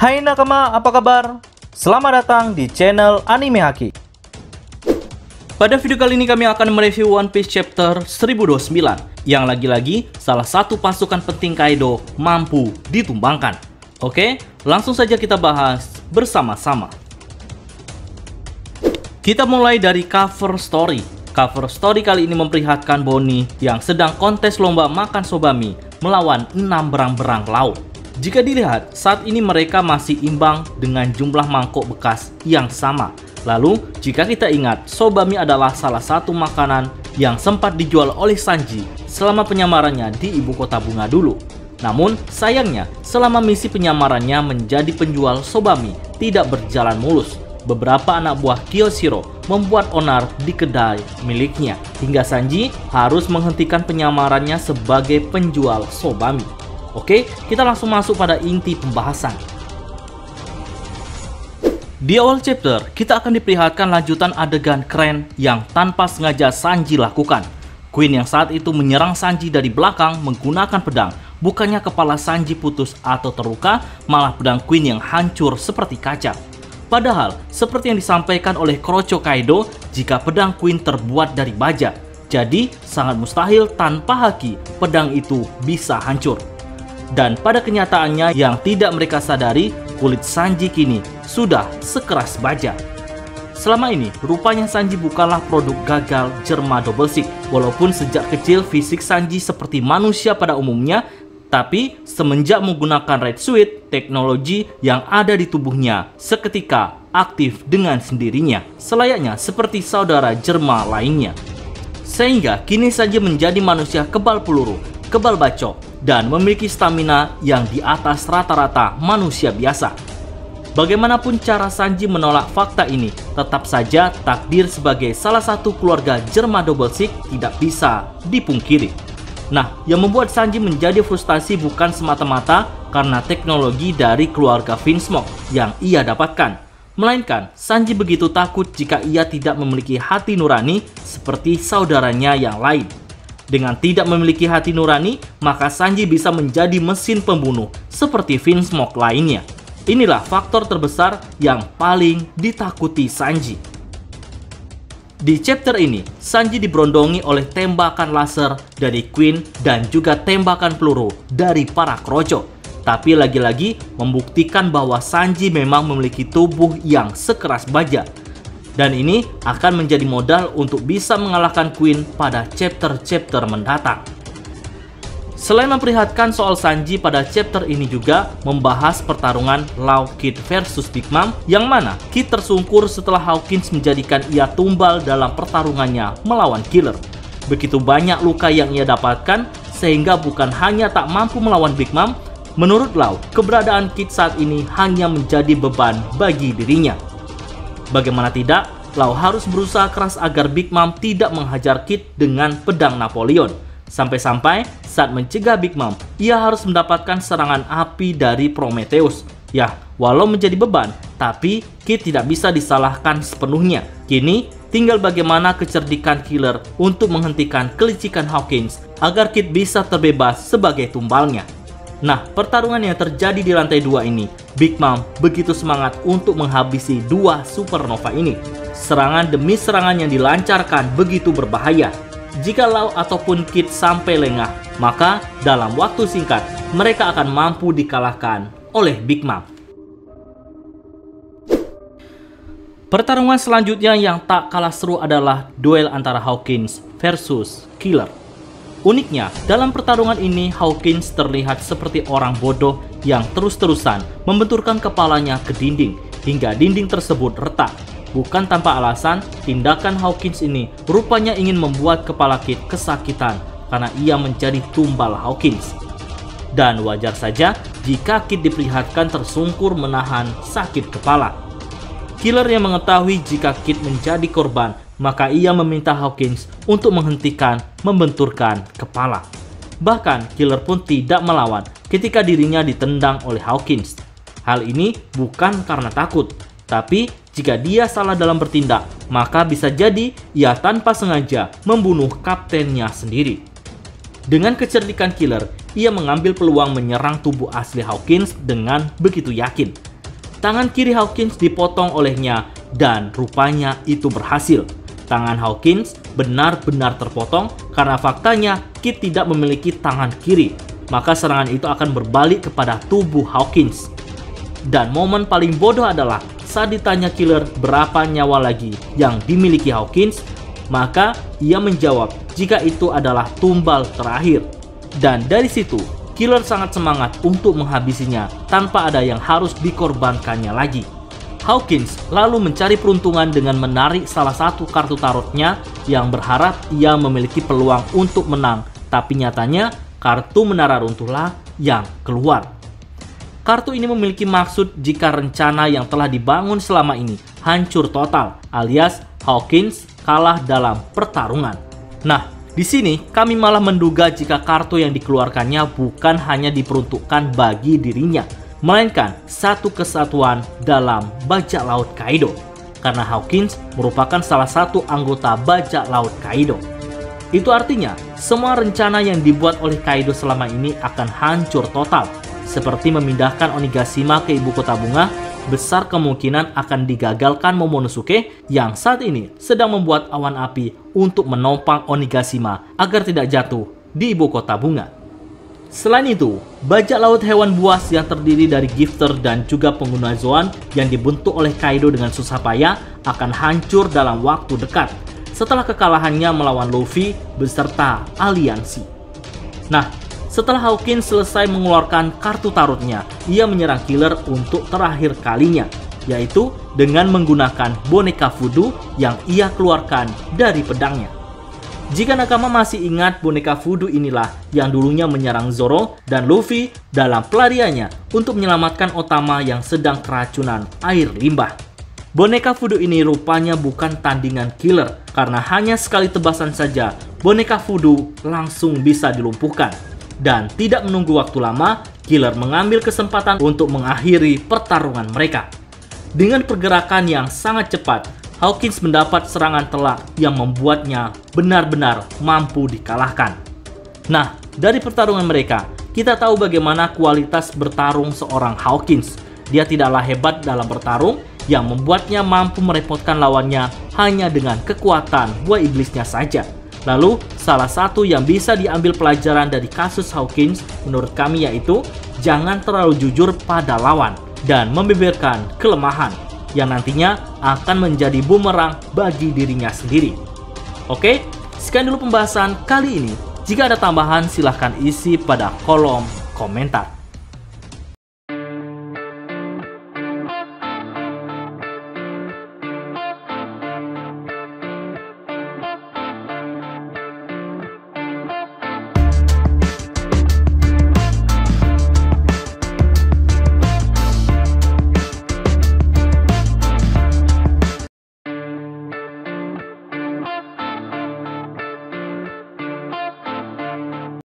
Hai nakama, apa kabar? Selamat datang di channel Anime Haki. Pada video kali ini kami akan mereview One Piece chapter 1029 yang lagi-lagi salah satu pasukan penting Kaido mampu ditumbangkan. Oke, langsung saja kita bahas bersama-sama. Kita mulai dari cover story. Cover story kali ini memperlihatkan Bonnie yang sedang kontes lomba makan sobami melawan 6 berang-berang laut. Jika dilihat, saat ini mereka masih imbang dengan jumlah mangkok bekas yang sama. Lalu, jika kita ingat, sobami adalah salah satu makanan yang sempat dijual oleh Sanji selama penyamarannya di ibu kota bunga dulu. Namun, sayangnya, selama misi penyamarannya menjadi penjual sobami tidak berjalan mulus. Beberapa anak buah Kyoshiro membuat onar di kedai miliknya, hingga Sanji harus menghentikan penyamarannya sebagai penjual sobami. Oke, kita langsung masuk pada inti pembahasan. Di awal chapter, kita akan diperlihatkan lanjutan adegan keren yang tanpa sengaja Sanji lakukan. Queen yang saat itu menyerang Sanji dari belakang menggunakan pedang. Bukannya kepala Sanji putus atau terluka, malah pedang Queen yang hancur seperti kaca. Padahal, seperti yang disampaikan oleh Kroco Kaido, jika pedang Queen terbuat dari baja, jadi sangat mustahil tanpa haki pedang itu bisa hancur. Dan pada kenyataannya yang tidak mereka sadari, kulit Sanji kini sudah sekeras baja. Selama ini, rupanya Sanji bukanlah produk gagal Germa Doublesix. Walaupun sejak kecil fisik Sanji seperti manusia pada umumnya, tapi semenjak menggunakan Red Suit, teknologi yang ada di tubuhnya seketika aktif dengan sendirinya, selayaknya seperti saudara Germa lainnya. Sehingga kini Sanji menjadi manusia kebal peluru, kebal bacok, dan memiliki stamina yang di atas rata-rata manusia biasa. Bagaimanapun cara Sanji menolak fakta ini, tetap saja takdir sebagai salah satu keluarga Germa Doublesix tidak bisa dipungkiri. Nah, yang membuat Sanji menjadi frustasi bukan semata-mata karena teknologi dari keluarga Vinsmoke yang ia dapatkan, melainkan Sanji begitu takut jika ia tidak memiliki hati nurani seperti saudaranya yang lain. Dengan tidak memiliki hati nurani, maka Sanji bisa menjadi mesin pembunuh seperti Vinsmoke lainnya. Inilah faktor terbesar yang paling ditakuti Sanji. Di chapter ini, Sanji diberondongi oleh tembakan laser dari Queen dan juga tembakan peluru dari para Kroco. Tapi lagi-lagi membuktikan bahwa Sanji memang memiliki tubuh yang sekeras baja. Dan ini akan menjadi modal untuk bisa mengalahkan Queen pada chapter-chapter mendatang. Selain memperlihatkan soal Sanji, pada chapter ini juga membahas pertarungan Law Kid versus Big Mom, yang mana Kid tersungkur setelah Hawkins menjadikan ia tumbal dalam pertarungannya melawan Killer. Begitu banyak luka yang ia dapatkan, sehingga bukan hanya tak mampu melawan Big Mom, menurut Law, keberadaan Kid saat ini hanya menjadi beban bagi dirinya. Bagaimana tidak, Law harus berusaha keras agar Big Mom tidak menghajar Kid dengan pedang Napoleon. Sampai-sampai saat mencegah Big Mom, ia harus mendapatkan serangan api dari Prometheus. Ya, walau menjadi beban, tapi Kid tidak bisa disalahkan sepenuhnya. Kini, tinggal bagaimana kecerdikan Killer untuk menghentikan kelicikan Hawkins agar Kid bisa terbebas sebagai tumbalnya. Nah, pertarungan yang terjadi di lantai 2 ini, Big Mom begitu semangat untuk menghabisi dua supernova ini. Serangan demi serangan yang dilancarkan begitu berbahaya. Jika Law ataupun Kid sampai lengah, maka dalam waktu singkat mereka akan mampu dikalahkan oleh Big Mom. Pertarungan selanjutnya yang tak kalah seru adalah duel antara Hawkins versus Killer. Uniknya, dalam pertarungan ini Hawkins terlihat seperti orang bodoh yang terus-terusan membenturkan kepalanya ke dinding hingga dinding tersebut retak. Bukan tanpa alasan, tindakan Hawkins ini rupanya ingin membuat kepala Kid kesakitan karena ia menjadi tumbal Hawkins. Dan wajar saja jika Kid diperlihatkan tersungkur menahan sakit kepala. Killer yang mengetahui jika Kid menjadi korban, maka ia meminta Hawkins untuk menghentikan membenturkan kepala. Bahkan Killer pun tidak melawan ketika dirinya ditendang oleh Hawkins. Hal ini bukan karena takut, tapi jika dia salah dalam bertindak, maka bisa jadi ia tanpa sengaja membunuh kaptennya sendiri. Dengan kecerdikan Killer, ia mengambil peluang menyerang tubuh asli Hawkins dengan begitu yakin. tangan kiri Hawkins dipotong olehnya dan rupanya itu berhasil. Tangan Hawkins benar-benar terpotong karena faktanya Kid tidak memiliki tangan kiri. Maka serangan itu akan berbalik kepada tubuh Hawkins. Dan momen paling bodoh adalah saat ditanya killer berapa nyawa lagi yang dimiliki Hawkins, maka ia menjawab jika itu adalah tumbal terakhir. Dan dari situ, killer sangat semangat untuk menghabisinya tanpa ada yang harus dikorbankannya lagi. Hawkins lalu mencari peruntungan dengan menarik salah satu kartu tarotnya yang berharap ia memiliki peluang untuk menang, tapi nyatanya kartu menara runtuhlah yang keluar. Kartu ini memiliki maksud jika rencana yang telah dibangun selama ini hancur total, alias Hawkins kalah dalam pertarungan. Nah, di sini kami malah menduga jika kartu yang dikeluarkannya bukan hanya diperuntukkan bagi dirinya, melainkan satu kesatuan dalam bajak laut Kaido, karena Hawkins merupakan salah satu anggota bajak laut Kaido. Itu artinya semua rencana yang dibuat oleh Kaido selama ini akan hancur total, seperti memindahkan Onigashima ke ibu kota bunga. Besar kemungkinan akan digagalkan Momonosuke yang saat ini sedang membuat awan api untuk menopang Onigashima agar tidak jatuh di ibu kota bunga. Selain itu, bajak laut hewan buas yang terdiri dari Gifter dan juga pengguna Zoan yang dibentuk oleh Kaido dengan susah payah akan hancur dalam waktu dekat setelah kekalahannya melawan Luffy beserta aliansi. Nah, setelah Hawkins selesai mengeluarkan kartu tarotnya, ia menyerang killer untuk terakhir kalinya, yaitu dengan menggunakan boneka voodoo yang ia keluarkan dari pedangnya. Jika nakama masih ingat, boneka voodoo inilah yang dulunya menyerang Zoro dan Luffy dalam pelariannya untuk menyelamatkan Otama yang sedang keracunan air limbah. Boneka voodoo ini rupanya bukan tandingan killer, karena hanya sekali tebasan saja boneka voodoo langsung bisa dilumpuhkan. Dan tidak menunggu waktu lama, killer mengambil kesempatan untuk mengakhiri pertarungan mereka. Dengan pergerakan yang sangat cepat, Hawkins mendapat serangan telak yang membuatnya benar-benar mampu dikalahkan. Nah, dari pertarungan mereka, kita tahu bagaimana kualitas bertarung seorang Hawkins. Dia tidaklah hebat dalam bertarung, yang membuatnya mampu merepotkan lawannya hanya dengan kekuatan buah iblisnya saja. Lalu, salah satu yang bisa diambil pelajaran dari kasus Hawkins menurut kami yaitu jangan terlalu jujur pada lawan dan membeberkan kelemahan yang nantinya akan menjadi bumerang bagi dirinya sendiri. Oke, sekian dulu pembahasan kali ini. Jika ada tambahan silahkan isi pada kolom komentar.